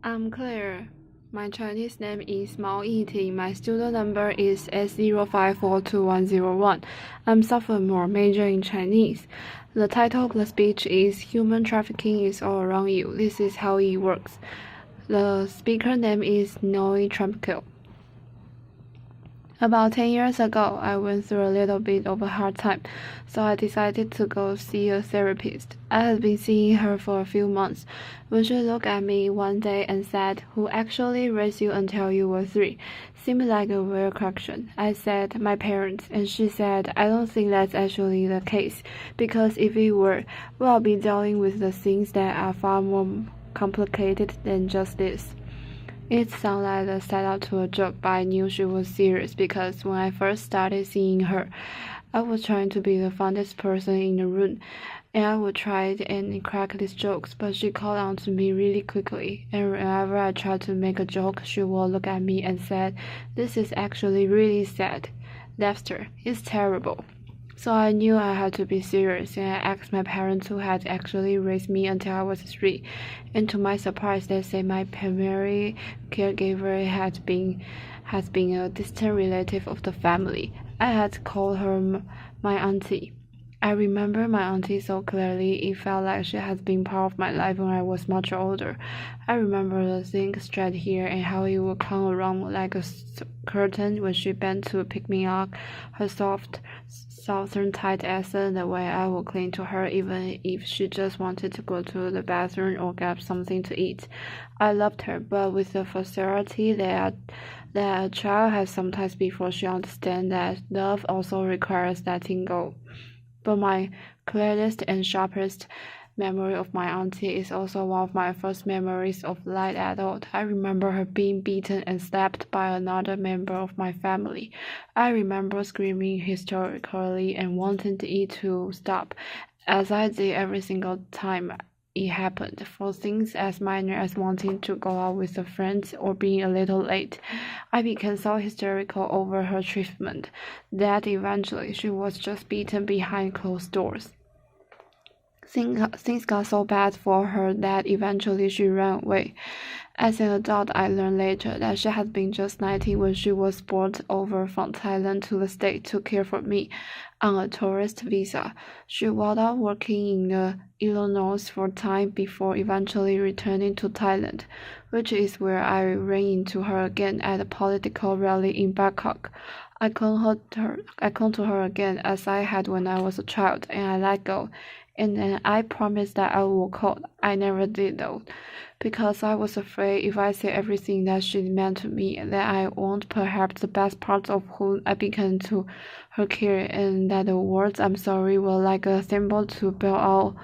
I'm Claire. My Chinese name is Mao Yiti. My student number is S05420101. I'm sophomore, major in Chinese. The title of the speech is Human Trafficking is All Around You. This is how it works. The speaker name is Thrupkaew. About 10 years ago, I went through a little bit of a hard time, so I decided to go see a therapist. I had been seeing her for a few months when she looked at me one day and said, "Who actually raised you until you were 3?" Seemed like a weird question. I said, "My parents," and she said, "I don't think that's actually the case, because if it were, we'll be dealing with the things that are far more complicated than just this." It sounded like a setup to a joke, but I knew she was serious because when I first started seeing her, I was trying to be the funniest person in the room, and I would try and crack these jokes, but she caught on to me really quickly, and whenever I tried to make a joke, she would look at me and said, "This is actually really sad. Dexter, it's terrible." So I knew I had to be serious, and I asked my parents who had actually raised me until I was 3, and to my surprise they said my primary caregiver has been a distant relative of the family. I had called her my auntie. I remember my auntie so clearly, it felt like she had been part of my life when I was much older. I remember the thin straight hair and how it would come around like a curtain when she bent to pick me up, her soft southern tight accent, the way I would cling to her even if she just wanted to go to the bathroom or get something to eat. I loved her, but with the facility that a child has sometimes before she understands that love also requires letting go. But my clearest and sharpest memory of my auntie is also one of my first memories of light adult. I remember her being beaten and slapped by another member of my family. I remember screaming hysterically and wanting it to stop, as I did every single time it happened, for things as minor as wanting to go out with a friend or being a little late. I became so hysterical over her treatment that eventually she was just beaten behind closed doors. Things got so bad for her that eventually she ran away. As an adult, I learned later that she had been just 19 when she was brought over from Thailand to the state to care for me on a tourist visa. She wound up working in Illinois for a time before eventually returning to Thailand, which is where I ran into her again at a political rally in Bangkok. I clung to her again as I had when I was a child, and I let go. And then I promised that I would call. I never did though, because I was afraid if I said everything that she meant to me, that I won't perhaps the best parts of who I became to her care, and that the words "I'm sorry" were like a symbol to bail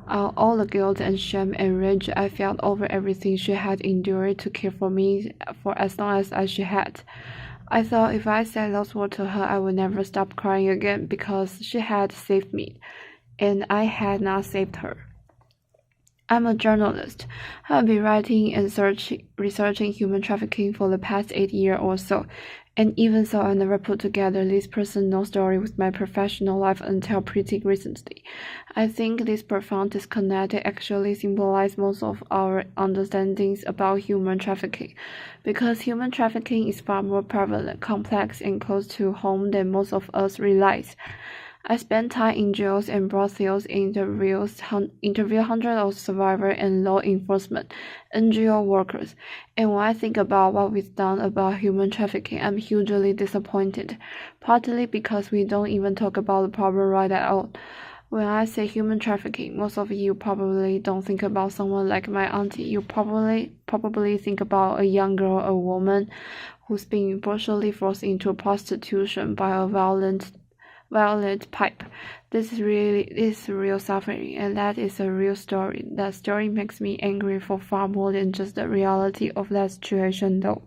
out all the guilt and shame and rage I felt over everything she had endured to care for me for as long as she had. I thought if I said those words to her, I would never stop crying again because she had saved me, and I had not saved her. I'm a journalist. I've been writing and researching human trafficking for the past 8 years or so, and even so I never put together this personal story with my professional life until pretty recently. I think this profound disconnect actually symbolizes most of our understandings about human trafficking, because human trafficking is far more prevalent, complex, and close to home than most of us realize. I spent time in jails and brothels interview hundreds of survivors and law enforcement, NGO workers, and when I think about what we've done about human trafficking, I'm hugely disappointed, partly because we don't even talk about the problem right at all. When I say human trafficking, most of you probably don't think about someone like my auntie. You probably think about a young girl, a woman, who's been brutally forced into prostitution by a violent pipe. This is real suffering, and that is a real story. That story makes me angry for far more than just the reality of that situation, though.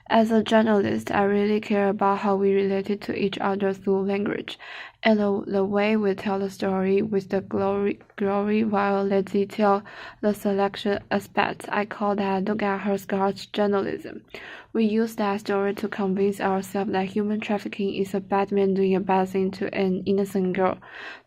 As a journalist, I really care about how we related to each other through language, and the way we tell the story with the glory while they detail the selection aspects. I call that look at her scars journalism. We use that story to convince ourselves that human trafficking is a bad man doing a bad thing to an innocent girl,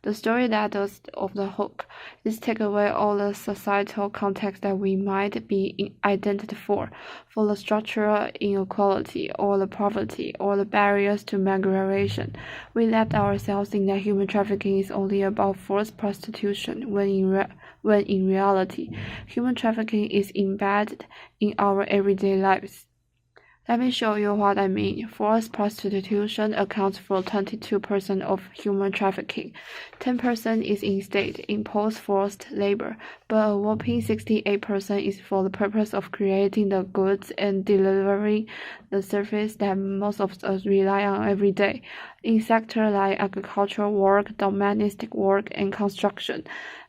The story that does of the hook is take away all the societal context that we might be identified for the structural inequality or the poverty or the barriers to migration. We let ourselves think that human trafficking is only about forced prostitution when in reality, human trafficking is embedded in our everyday lives. Let me show you what I mean. Forced prostitution accounts for 22% of human trafficking. 10% is in-state, imposed forced labor, but a whopping 68% is for the purpose of creating the goods and delivering the service that most of us rely on every day. In sectors like agricultural work, domestic work, and construction,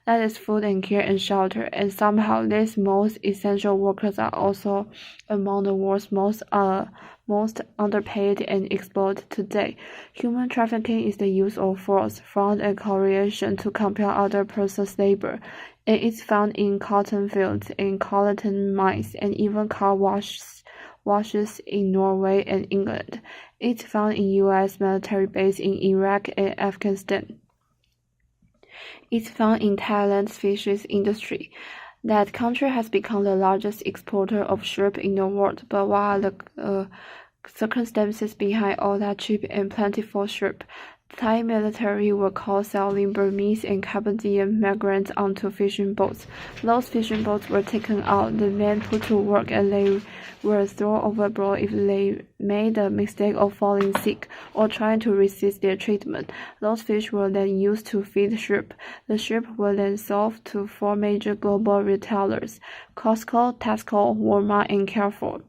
that is food and care and shelter, and somehow these most essential workers are also among the world's most underpaid and exploited today. Human trafficking is the use of force, fraud, and coercion to compel other person's labor, and it's found in cotton fields, in cotton mines, and even car washes in Norway and England. It's found in U.S. military bases in Iraq and Afghanistan. It's found in Thailand's fisheries industry. That country has become the largest exporter of shrimp in the world, but what are the circumstances behind all that cheap and plentiful shrimp? The Thai military were caught selling Burmese and Cambodian migrants onto fishing boats. Those fishing boats were taken out, the men put to work, and they were thrown overboard if they made the mistake of falling sick or trying to resist their treatment. Those fish were then used to feed shrimp. The shrimp were then sold to 4 major global retailers: Costco, Tesco, Walmart, and Carrefour.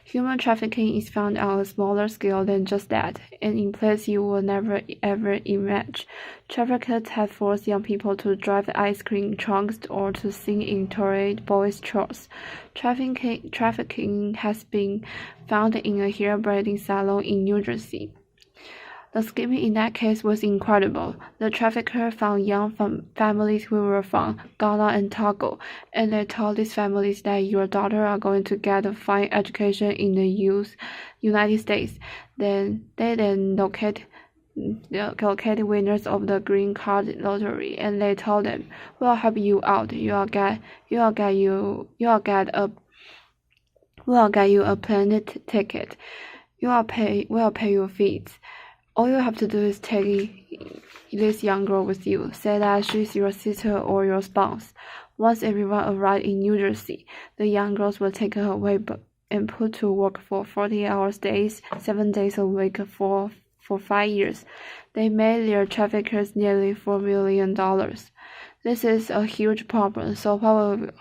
Human trafficking is found on a smaller scale than just that, and in places you will never ever imagine. Traffickers have forced young people to drive ice cream trucks or to sing in toilet boys' chores. Trafficking has been found in a hair braiding salon in New Jersey. The scheme in that case was incredible. The trafficker found young families who were from Ghana and Togo, and they told these families that your daughter are going to get a fine education in the United States. Then they locate winners of the green card lottery, and they told them, "We'll help you out. We'll get you a plane ticket. We'll pay your fees. All you have to do is take this young girl with you. Say that she's your sister or your spouse." Once everyone arrived in New Jersey, the young girls were taken away and put to work for 40-hour days, 7 days a week for 5 years. They made their traffickers nearly $4 million. This is a huge problem, so what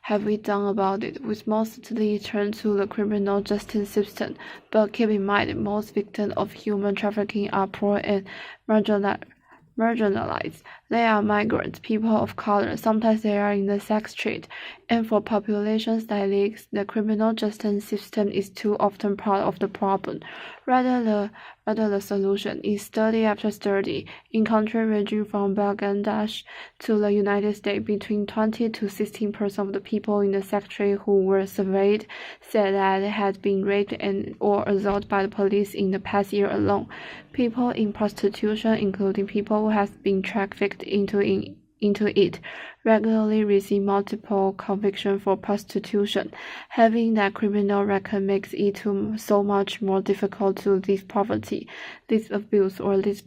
have we done about it? We mostly turn to the criminal justice system, but keep in mind most victims of human trafficking are poor and marginalized. They are migrants, people of color, sometimes they are in the sex trade, and for populations like this, the criminal justice system is too often part of the problem, rather the solution. In study after study, in countries ranging from Bangladesh to the United States, between 20 to 16% of the people in the sex trade who were surveyed said that they had been raped or assaulted by the police in the past year alone. People in prostitution, including people who have been trafficked into it, regularly receive multiple convictions for prostitution. Having that criminal record makes it so much more difficult to leave poverty, leave abuse, or leave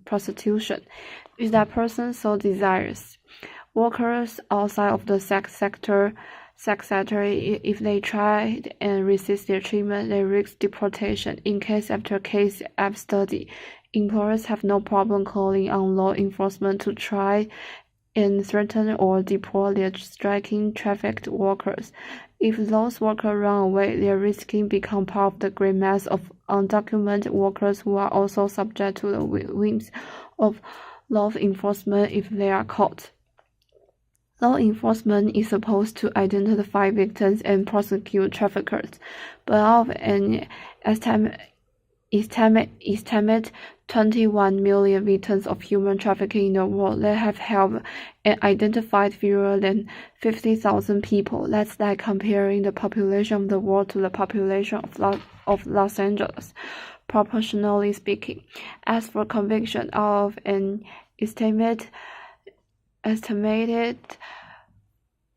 prostitution, if that person so desires. Workers outside of the sex sector, if they try and resist their treatment, they risk deportation. In case after case I've studied, employers have no problem calling on law enforcement to try and threaten or deport their striking trafficked workers. If those workers run away, they are risking become part of the great mass of undocumented workers who are also subject to the whims of law enforcement if they are caught. Law enforcement is supposed to identify victims and prosecute traffickers, but of an estimated 21 million victims of human trafficking in the world, they have helped and identified fewer than 50,000 people. That's like comparing the population of the world to the population of Los Angeles, proportionally speaking. As for conviction, of an estimated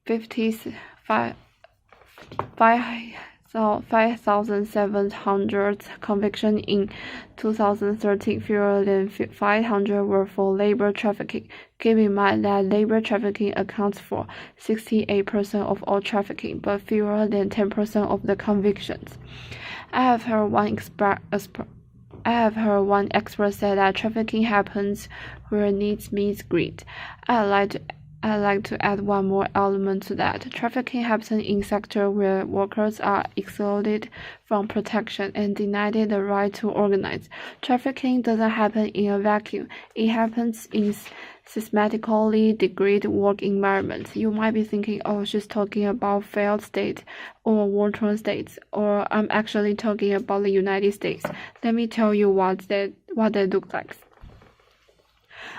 5,700 convictions in 2013. Fewer than 500 were for labor trafficking. Keep in mind that labor trafficking accounts for 68% of all trafficking, but fewer than 10% of the convictions. I have heard one expert say that trafficking happens where needs meets greed. I'd like to add one more element to that. Trafficking happens in sectors where workers are excluded from protection and denied the right to organize. Trafficking doesn't happen in a vacuum. It happens in systematically degraded work environments. You might be thinking, oh, she's talking about failed states or war-torn states, or I'm actually talking about the United States. Let me tell you what they look like.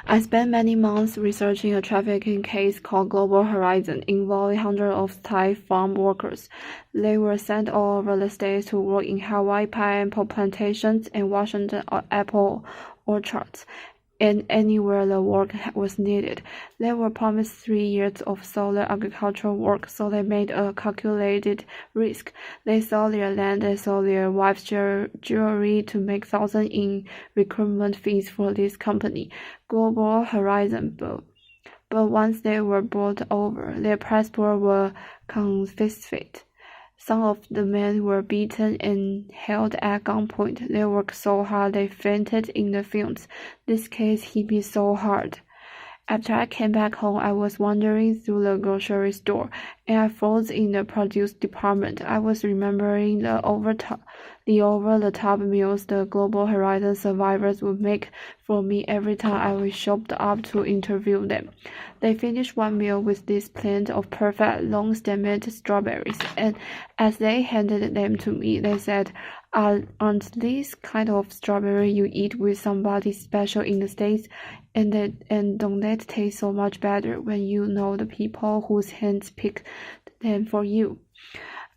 I spent many months researching a trafficking case called Global Horizon, involving hundreds of Thai farm workers. They were sent all over the states to work in Hawaii pineapple plantations and Washington apple orchards, and anywhere the work was needed. They were promised 3 years of solid agricultural work, so they made a calculated risk. They sold their land, they sold their wives' jewelry to make thousands in recruitment fees for this company, Global Horizon. But once they were brought over, their passports were confiscated. Some of the men were beaten and held at gunpoint. They worked so hard they fainted in the films. This case hit me so hard. After I came back home, I was wandering through the grocery store, and I froze in the produce department. I was remembering the over-the-top meals the Global Horizon survivors would make for me every time I was shopped up to interview them. They finished one meal with this plant of perfect long-stemmed strawberries, and as they handed them to me, they said, aren't these kind of strawberry you eat with somebody special in the States? And don't they taste so much better when you know the people whose hands picked them for you?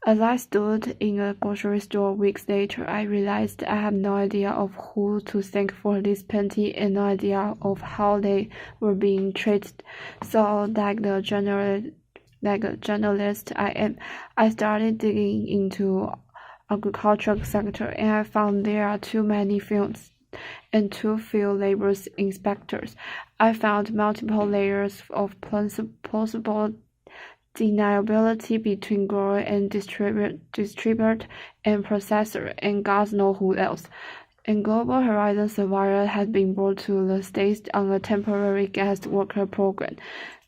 As I stood in a grocery store weeks later, I realized I had no idea of who to thank for this plenty and no idea of how they were being treated. So, like a journalist I am, I started digging into agricultural sector, and I found there are too many films and too few labor inspectors. I found multiple layers of possible deniability between grower and distributor and processor, and God knows who else. And Global Horizon survivor had been brought to the States on a temporary guest worker program.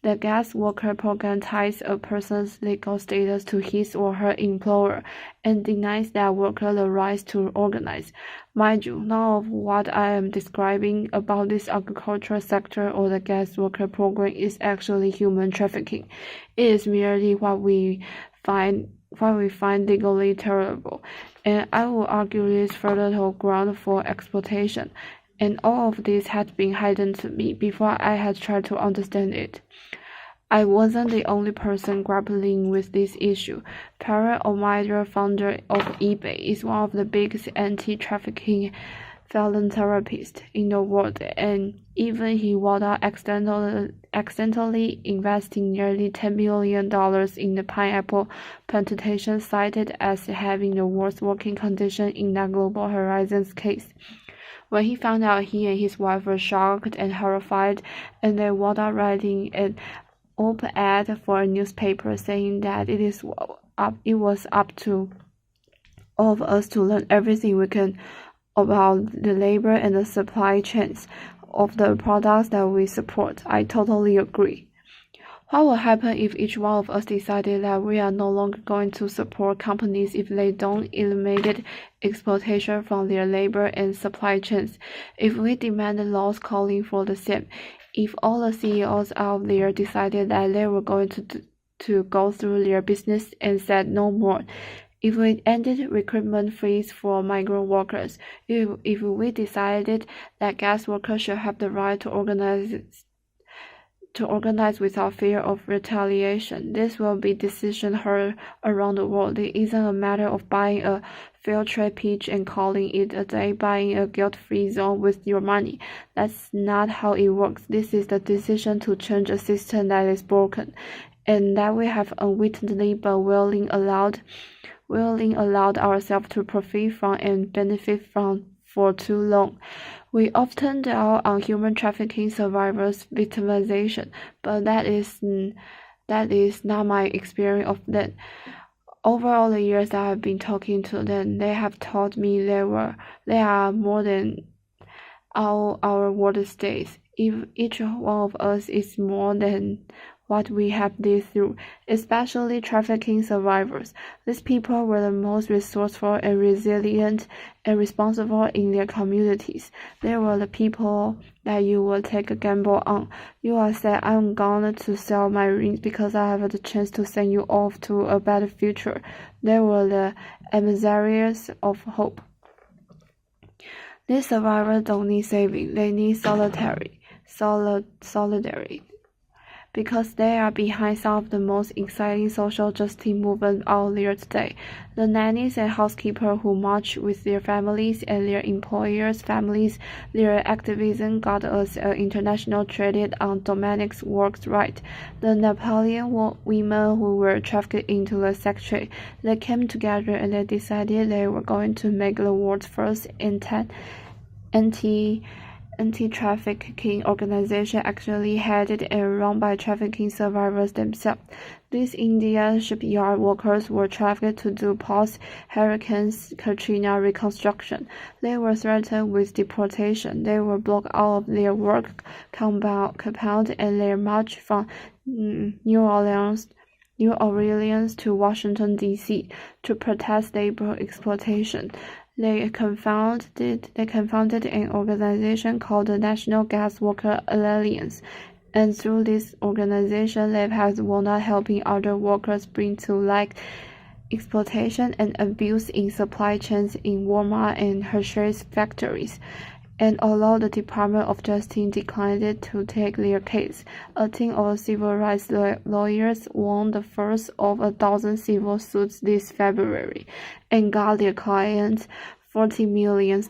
The guest worker program ties a person's legal status to his or her employer and denies that worker the right to organize. Mind you, none of what I am describing about this agricultural sector or the guest worker program is actually human trafficking. It is merely what we find legally terrible, and I will argue this fertile ground for exploitation. And all of this had been hidden to me before I had tried to understand it. I wasn't the only person grappling with this issue. Parag Omidyar, founder of eBay, is one of the biggest anti-trafficking philanthropists in the world, and even he wound up accidentally investing nearly $10 million in the pineapple plantation, cited as having the worst working condition in that Global Horizons case. When he found out, he and his wife were shocked and horrified, and they wound up writing an op-ed for a newspaper saying that it was up to all of us to learn everything we can about the labor and the supply chains of the products that we support. I totally agree. What will happen if each one of us decided that we are no longer going to support companies if they don't eliminate exploitation from their labor and supply chains? If we demanded laws calling for the same? If all the CEOs out there decided that they were going to go through their business and said no more? If we ended recruitment fees for migrant workers? If we decided that guest workers should have the right to organize without fear of retaliation? This will be decision heard around the world. It isn't a matter of buying a field trip pitch and calling it a day, buying a guilt-free zone with your money. That's not how it works. This is the decision to change a system that is broken, and that we have unwittingly but willingly allowed ourselves to profit from and benefit from for too long. We often dwell on human trafficking survivors' victimization, but that is not my experience of them. Over all the years that I've been talking to them, they have taught me they are more than our world states. If each one of us is more than what we have lived through, especially trafficking survivors. These people were the most resourceful and resilient and responsible in their communities. They were the people that you will take a gamble on. You will say, I'm going to sell my rings because I have the chance to send you off to a better future. They were the emissaries of hope. These survivors don't need saving, they need solidarity. Because they are behind some of the most exciting social justice movements out there today. The nannies and housekeepers who march with their families and their employers' families, their activism got us an international treaty on domestic work rights. The Napoleon women who were trafficked into the sex trade, they came together and they decided they were going to make the world's first anti-trafficking organization, actually headed and run by trafficking survivors themselves. These Indian shipyard workers were trafficked to do post-Hurricane Katrina reconstruction. They were threatened with deportation. They were blocked out of their work compound and they marched from New Orleans to Washington, D.C. to protest labor exploitation. They confounded an organization called the National Gas Worker Alliance, and through this organization they have wound up helping other workers bring to light exploitation and abuse in supply chains in Walmart and Hershey's factories. And although the Department of Justice declined to take their case, a team of civil rights lawyers won the first of 1,000 civil suits this February and got their clients $40 million.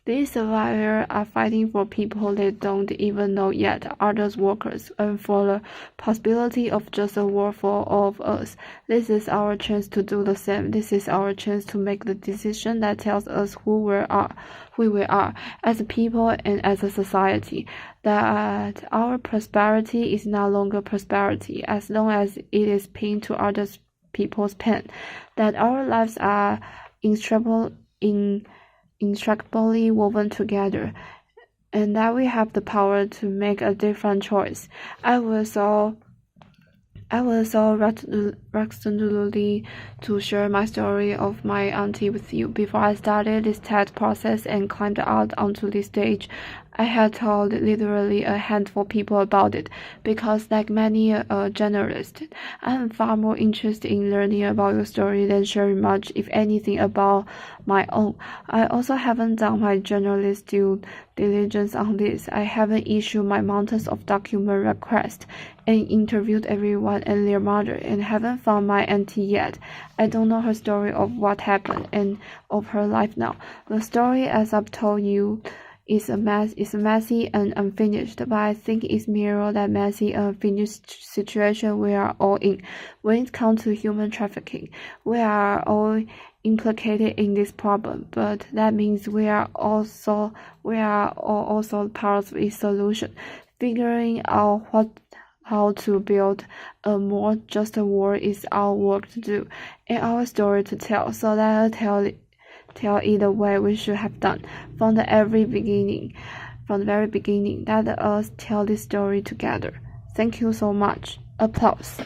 These survivors are fighting for people they don't even know yet, others workers, and for the possibility of just a world for all of us. This is our chance to do the same. This is our chance to make the decision that tells us who we are as a people and as a society. That our prosperity is no longer prosperity as long as it is pain to other people's pain. That our lives are inextricably woven together, and that we have the power to make a different choice. I was so reluctantly to share my story of my auntie with you. Before I started this TED process and climbed out onto the stage, I had told literally a handful of people about it, because like many journalists, I am far more interested in learning about your story than sharing much, if anything, about my own. I also haven't done my journalist due diligence on this. I haven't issued my mountains of document requests and interviewed everyone and their mother, and haven't found my auntie yet. I don't know her story of what happened and of her life now. The story, as I've told you, is messy and unfinished, but I think it's mirror that messy and unfinished situation we are all in. When it comes to human trafficking, we are all implicated in this problem, but that means we are all also part of its solution. Figuring out how to build a more just world is our work to do and our story to tell. So let us tell it the way we should have done from the very beginning. Let us tell this story together. Thank you so much. Applause.